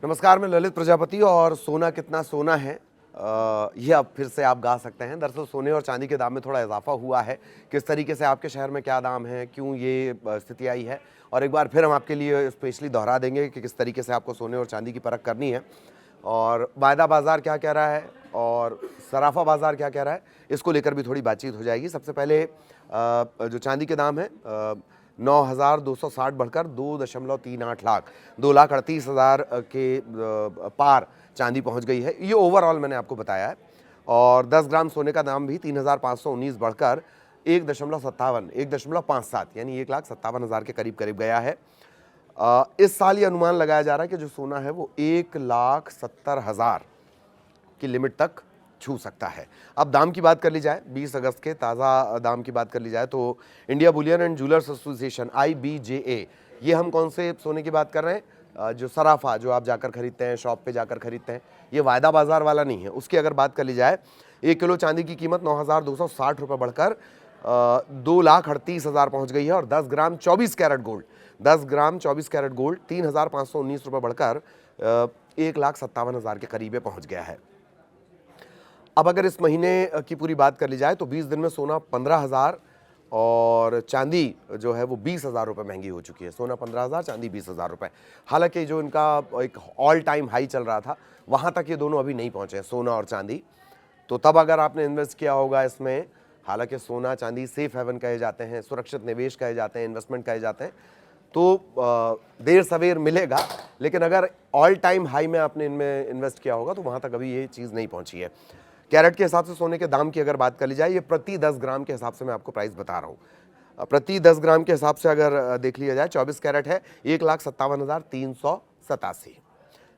नमस्कार, मैं ललित प्रजापति और सोना कितना सोना है ये अब फिर से आप गा सकते हैं। दरअसल सोने और चांदी के दाम में थोड़ा इजाफा हुआ है। किस तरीके से आपके शहर में क्या दाम है, क्यों ये स्थिति आई है, और एक बार फिर हम आपके लिए स्पेशली दोहरा देंगे कि किस तरीके से आपको सोने और चांदी की परख करनी है और वायदा बाजार क्या कह रहा है और सराफा बाजार क्या कह रहा है, इसको लेकर भी थोड़ी बातचीत हो जाएगी। सबसे पहले जो चांदी के दाम है 9,260 बढ़कर 2.38 लाख, 2,38,000 के पार चांदी पहुंच गई है। ये ओवरऑल मैंने आपको बताया है। और 10 ग्राम सोने का दाम भी 3,519 बढ़कर 1.57 यानी 1,57,000 के करीब करीब गया है। इस साल ये अनुमान लगाया जा रहा है कि जो सोना है वो 1,70,000 की लिमिट तक छू सकता है। अब दाम की बात कर ली जाए, 20 अगस्त के ताज़ा दाम की बात कर ली जाए तो India Boolean and jewellers association IBJA, ये हम कौन से सोने की बात कर रहे हैं, जो सराफा, जो आप जाकर खरीदते हैं, शॉप पे जाकर खरीदते हैं, ये वायदा बाजार वाला नहीं है। उसकी अगर बात कर ली जाए, 1 किलो चांदी की कीमत 9,260 रुपये बढ़कर 2,38,000 पहुंच गई है। और 10 ग्राम 24 कैरेट गोल्ड 3,519 रुपये बढ़कर 1,57,000 के करीब पहुंच गया है। अब अगर इस महीने की पूरी बात कर ली जाए तो 20 दिन में सोना 15,000 और चांदी जो है वो 20,000 रुपये महंगी हो चुकी है। सोना 15,000, चांदी 20,000 रुपये। हालांकि जो इनका एक ऑल टाइम हाई चल रहा था वहाँ तक ये दोनों अभी नहीं पहुँचे हैं, सोना और चांदी। तो तब अगर आपने इन्वेस्ट किया होगा इसमें, हालांकि सोना चांदी सेफ हेवन कहे जाते हैं, सुरक्षित निवेश कहे जाते हैं, इन्वेस्टमेंट कहे जाते हैं, तो देर सवेर मिलेगा। लेकिन अगर ऑल टाइम हाई में आपने इनमें इन्वेस्ट किया होगा तो वहाँ तक अभी ये चीज़ नहीं पहुँची है। कैरेट के हिसाब से सोने के दाम की अगर बात कर ली जाए, ये प्रति 10 ग्राम के हिसाब से मैं आपको प्राइस बता रहा हूँ। प्रति 10 ग्राम के हिसाब से अगर देख लिया जाए, 24 कैरेट है 1,57,387।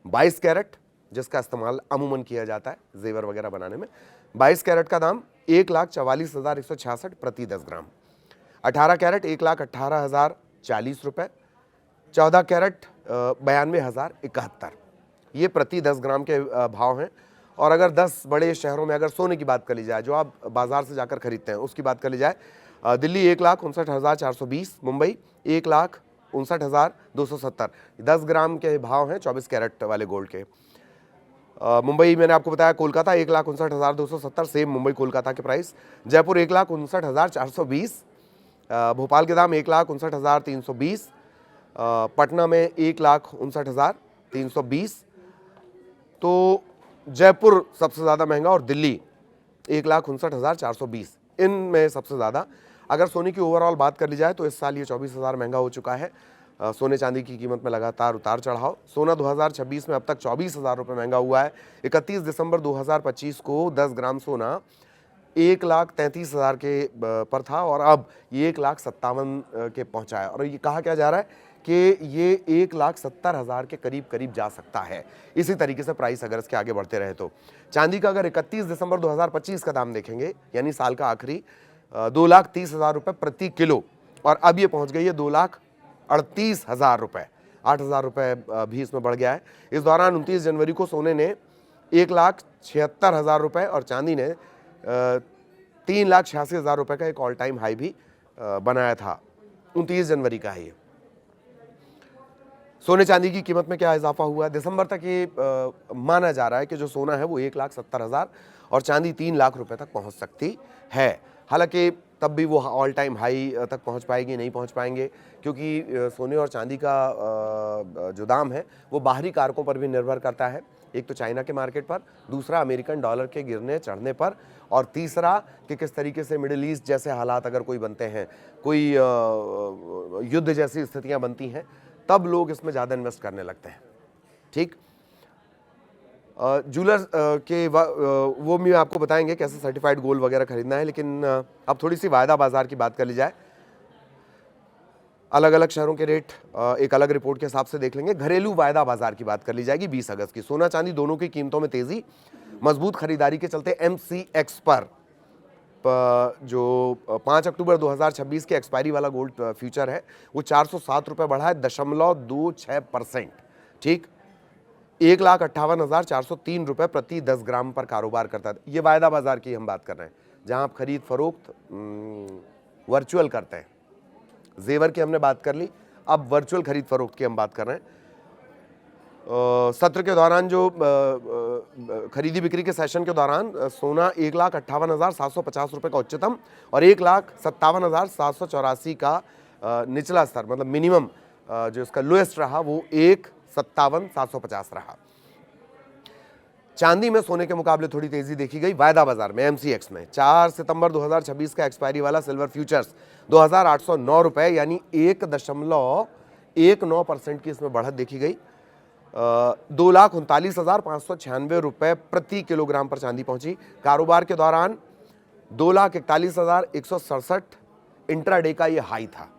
22 कैरेट जिसका इस्तेमाल अमूमन किया जाता है जेवर वगैरह बनाने में, 22 कैरेट का दाम 1,44,166 प्रति 10 ग्राम। 18 कैरेट 1,18,040 रुपये। 14 कैरेट 92,071, ये प्रति 10 ग्राम के भाव हैं। और अगर 10 बड़े शहरों में अगर सोने की बात कर ली जाए, जो आप बाजार से जाकर खरीदते हैं, उसकी बात कर ली जाए, दिल्ली 1,59,420, मुंबई 1,59,270, 10 ग्राम के भाव हैं 24 कैरेट वाले गोल्ड के। मुंबई मैंने आपको बताया, कोलकाता 1,59,270, सेम मुंबई कोलकाता के प्राइस। जयपुर 1,59,420, भोपाल के दाम 1,59,320, पटना में 1,59,320। तो जयपुर सबसे ज़्यादा महंगा और दिल्ली 1,59,420, इनमें सबसे ज़्यादा। अगर सोने की ओवरऑल बात कर ली जाए तो इस साल ये 24,000 महंगा हो चुका है। सोने चांदी की कीमत में लगातार उतार चढ़ाव। सोना 2026 में अब तक 24,000 रुपये महंगा हुआ है। 31 दिसंबर 2025 को 10 ग्राम सोना 1,33,000 के पर था और अब ये 1,57,000 के पहुंचा है। और ये कहा क्या जा रहा है कि ये 1,70,000 के करीब करीब जा सकता है। इसी तरीके से प्राइस अगर इसके आगे बढ़ते रहे तो। चांदी का अगर 31 दिसंबर 2025 का दाम देखेंगे, यानी साल का आखिरी, 2,30,000 रुपये प्रति किलो, और अब ये पहुंच गई है 2,38,000 रुपये। 8,000 रुपये भी इसमें बढ़ गया है। इस दौरान 29 जनवरी को सोने ने 1,76,000 रुपये और चांदी ने 3,86,000 रुपये का एक ऑल टाइम हाई भी बनाया था। 29 जनवरी का है ये। सोने चांदी की कीमत में क्या इजाफा हुआ है? दिसंबर तक ये माना जा रहा है कि जो सोना है वो 1,70,000 और चांदी 3 लाख रुपए तक पहुंच सकती है। हालांकि तब भी वो ऑल टाइम हाई तक पहुंच पाएगी, नहीं पहुंच पाएंगे, क्योंकि सोने और चांदी का जो दाम है वो बाहरी कारकों पर भी निर्भर करता है। एक तो चाइना के मार्केट पर, दूसरा अमेरिकन डॉलर के गिरने चढ़ने पर, और तीसरा कि किस तरीके से मिडिल ईस्ट जैसे हालात अगर कोई बनते हैं, कोई युद्ध जैसी स्थितियां बनती हैं, तब लोग इसमें ज़्यादा इन्वेस्ट करने लगते हैं। ठीक, ज्वेलर्स के वो भी आपको बताएंगे कैसे सर्टिफाइड गोल्ड वगैरह खरीदना है। लेकिन अब थोड़ी सी वायदा बाजार की बात कर ली जाए। अलग अलग शहरों के रेट एक अलग रिपोर्ट के हिसाब से देख लेंगे। घरेलू वायदा बाजार की बात कर ली जाएगी 20 अगस्त की। सोना चांदी दोनों की कीमतों में तेजी, मजबूत खरीदारी के चलते MCX पर जो 5 अक्टूबर 2026 के एक्सपायरी वाला गोल्ड फ्यूचर है वो 407 रुपये बढ़ा है 0.26%। ठीक, 1,58,403 रुपये प्रति 10 ग्राम पर कारोबार करता है। ये वायदा बाजार की हम बात कर रहे हैं, जहां आप खरीद फरोख्त वर्चुअल करते हैं। जेवर की हमने बात कर ली, अब वर्चुअल खरीद फरोख्त की हम बात कर रहे हैं। सत्र के दौरान जो खरीदी बिक्री के सेशन के दौरान सोना 1,58,750 रुपये का उच्चतम और 1,57,784 का निचला स्तर, मतलब मिनिमम जो इसका लोएस्ट रहा वो 1,57,750 रहा। चांदी में सोने के मुकाबले थोड़ी तेजी देखी गई वायदा बाजार में। एमसीएक्स में 4 सितंबर 2026 का एक्सपायरी वाला सिल्वर फ्यूचर्स 2,809 रुपये यानी 1.19% की इसमें बढ़त देखी गई। 2,39,596 रुपये प्रति किलोग्राम पर चांदी पहुंची। कारोबार के दौरान 2,41,167 इंट्राडे का ये हाई था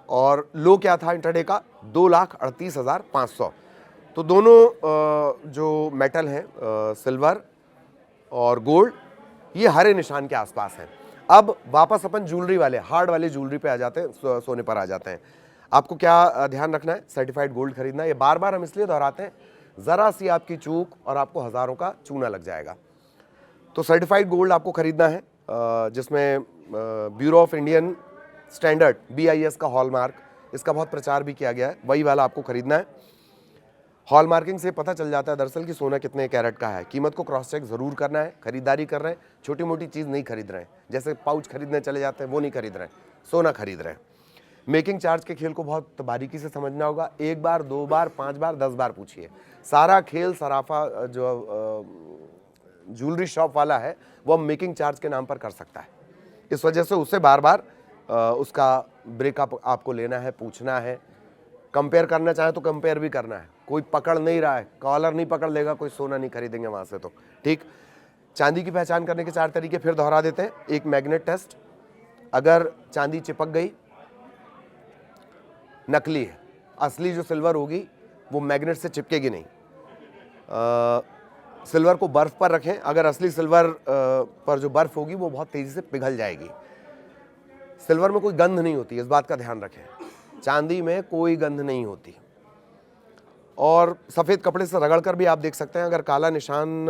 और लो क्या था इंट्राडे का? 2,38,500। तो दोनों जो मेटल हैं सिल्वर और गोल्ड, ये हरे निशान के आसपास हैं। अब वापस अपन ज्वेलरी वाले, हार्ड वाले ज्वेलरी पे आ जाते हैं, सोने पर आ जाते हैं। आपको क्या ध्यान रखना है? सर्टिफाइड गोल्ड खरीदना है। ये बार बार हम इसलिए दोहराते हैं, ज़रा सी आपकी चूक और आपको हज़ारों का चूना लग जाएगा। तो सर्टिफाइड गोल्ड आपको खरीदना है जिसमें bureau of Indian standard BIS का हॉलमार्क, इसका बहुत प्रचार भी किया गया है, वही वाला आपको खरीदना है। हॉलमार्किंग से पता चल जाता है दरअसल कि सोना कितने कैरेट का है। कीमत को क्रॉस चेक ज़रूर करना है। खरीदारी कर रहे हैं, छोटी मोटी चीज़ नहीं खरीद रहे हैं, जैसे पाउच खरीदने चले जाते हैं वो नहीं खरीद रहे हैं, सोना खरीद रहे हैं। मेकिंग चार्ज के खेल को बहुत बारीकी से समझना होगा। 1 बार, 2 बार, 5 बार, 10 बार पूछिए। सारा खेल सराफा जो ज्वेलरी शॉप वाला है वो मेकिंग चार्ज के नाम पर कर सकता है। इस वजह से उससे बार बार उसका ब्रेकअप आपको लेना है, पूछना है। कंपेयर करना चाहे तो कंपेयर भी करना है। कोई पकड़ नहीं रहा है, कॉलर नहीं पकड़ लेगा, कोई सोना नहीं खरीदेंगे वहाँ से। तो ठीक, चांदी की पहचान करने के 4 तरीके फिर दोहरा देते हैं। एक, मैग्नेट टेस्ट। अगर चांदी चिपक गई, नकली है। असली जो सिल्वर होगी वो मैग्नेट से चिपकेगी नहीं। सिल्वर को बर्फ़ पर रखें, अगर असली सिल्वर पर जो बर्फ़ होगी वो बहुत तेज़ी से पिघल जाएगी। सिल्वर में कोई गंध नहीं होती, इस बात का ध्यान रखें। चांदी में कोई गंध नहीं होती। और सफ़ेद कपड़े से रगड़ कर भी आप देख सकते हैं, अगर काला निशान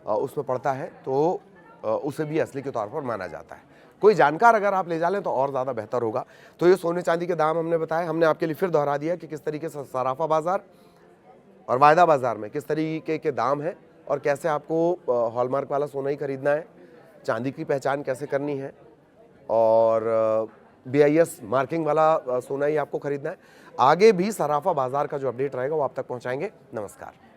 उसमें पड़ता है तो उसे भी असली के तौर पर माना जाता है। कोई जानकार अगर आप ले जा लें तो और ज़्यादा बेहतर होगा। तो ये सोने चांदी के दाम हमने बताए। हमने आपके लिए फिर दोहरा दिया कि किस तरीके से सराफा बाज़ार और वायदा बाज़ार में किस तरीके के दाम हैं और कैसे आपको हॉलमार्क वाला सोना ही खरीदना है, चांदी की पहचान कैसे करनी है और BIS मार्किंग वाला सोना ही आपको खरीदना है। आगे भी सराफा बाज़ार का जो अपडेट रहेगा वो आप तक पहुँचाएंगे। नमस्कार।